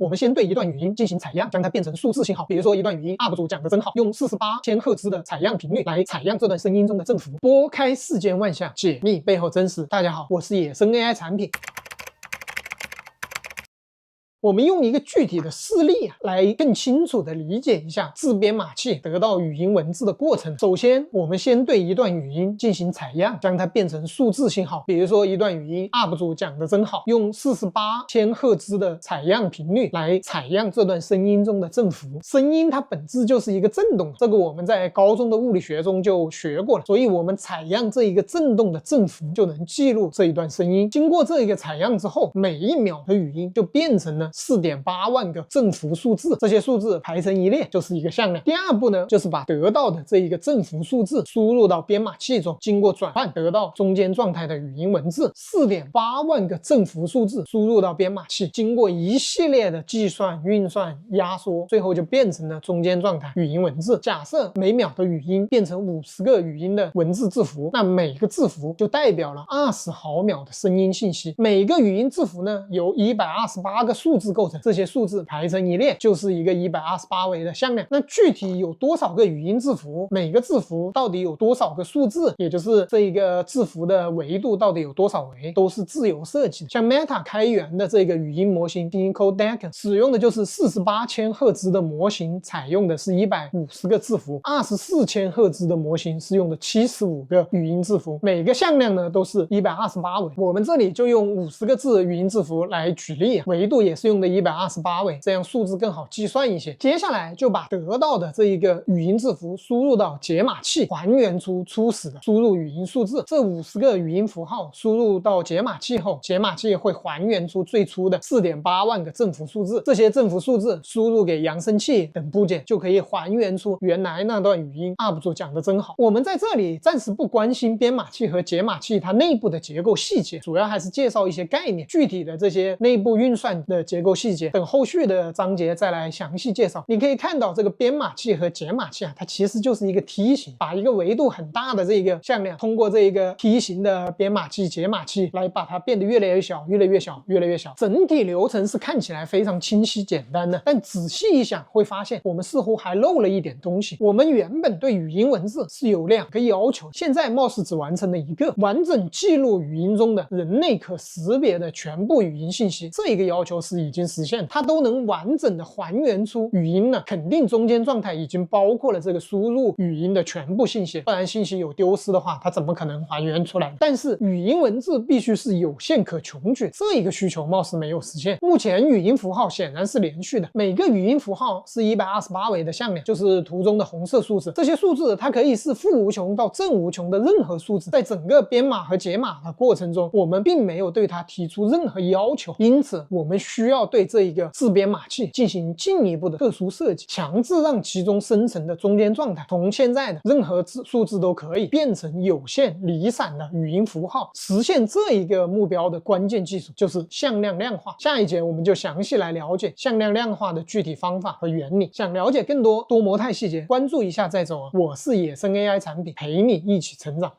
我们先对一段语音进行采样，将它变成数字信号。比如说一段语音 UP 主讲的真好，用48千赫兹的采样频率来采样这段声音中的振幅，拨开世间万象，解密背后真实。大家好，我是野生 AI 产品。我们用一个具体的事例来更清楚地理解一下自编码器得到语音文字的过程。首先，我们先对一段语音进行采样，将它变成数字信号。比如说一段语音 UP 主讲的真好，用48千赫兹的采样频率来采样这段声音中的振幅。声音它本质就是一个振动，这个我们在高中的物理学中就学过了，所以我们采样这一个振动的振幅就能记录这一段声音。经过这一个采样之后，每一秒的语音就变成了4.8万个振幅数字，这些数字排成一列就是一个向量。第二步呢，就是把得到的这一个振幅数字输入到编码器中，经过转换得到中间状态的语音文字。4.8万个振幅数字输入到编码器，经过一系列的计算、运算、压缩，最后就变成了中间状态语音文字。假设每秒的语音变成50个语音的文字字符，那每个字符就代表了20毫秒的声音信息。每个语音字符呢，由128个数字构成，这些数字排成一列就是一个128维的向量。那具体有多少个语音字符，每个字符到底有多少个数字，也就是这一个字符的维度到底有多少维，都是自由设计的。像 Meta 开源的这个语音模型 Decodec 使用的就是48千赫兹的模型，采用的是150个字符；24千赫兹的模型是用的75个语音字符，每个向量呢都是128维。我们这里就用50个字的语音字符来举例，维度也是用的128维，这样数字更好计算一些。接下来就把得到的这一个语音字符输入到解码器，还原出初始的输入语音数字。这50个语音符号输入到解码器后，解码器会还原出最初的4.8万个振幅数字。这些振幅数字输入给扬声器等部件，就可以还原出原来那段语音 UP 主讲的真好。我们在这里暂时不关心编码器和解码器它内部的结构细节，主要还是介绍一些概念，具体的这些内部运算的结构细节等后续的章节再来详细介绍。你可以看到这个编码器和解码器它其实就是一个梯形，把一个维度很大的这个向量通过这一个梯形的编码器、解码器来把它变得越来越小、越来越小、越来越小。整体流程是看起来非常清晰简单的，但仔细一想会发现我们似乎还漏了一点东西。我们原本对语音文字是有2个要求，现在貌似只完成了1个，完整记录语音中的人类可识别的全部语音信息。这一个要求是已经实现，它都能完整的还原出语音了，肯定中间状态已经包括了这个输入语音的全部信息，不然信息有丢失的话，它怎么可能还原出来？但是语音文字必须是有限可穷举，这一个需求貌似没有实现。目前语音符号显然是连续的，每个语音符号是128维的向量，就是图中的红色数字。这些数字它可以是负无穷到正无穷的任何数字，在整个编码和解码的过程中，我们并没有对它提出任何要求，因此我们需要对这一个自编码器进行进一步的特殊设计，强制让其中生成的中间状态从现在的任何数字都可以变成有限离散的语音符号。实现这一个目标的关键技术就是向量量化。下一节我们就详细来了解向量量化的具体方法和原理。想了解更多多模态细节，关注一下再走。我是野生 AI 产品，陪你一起成长。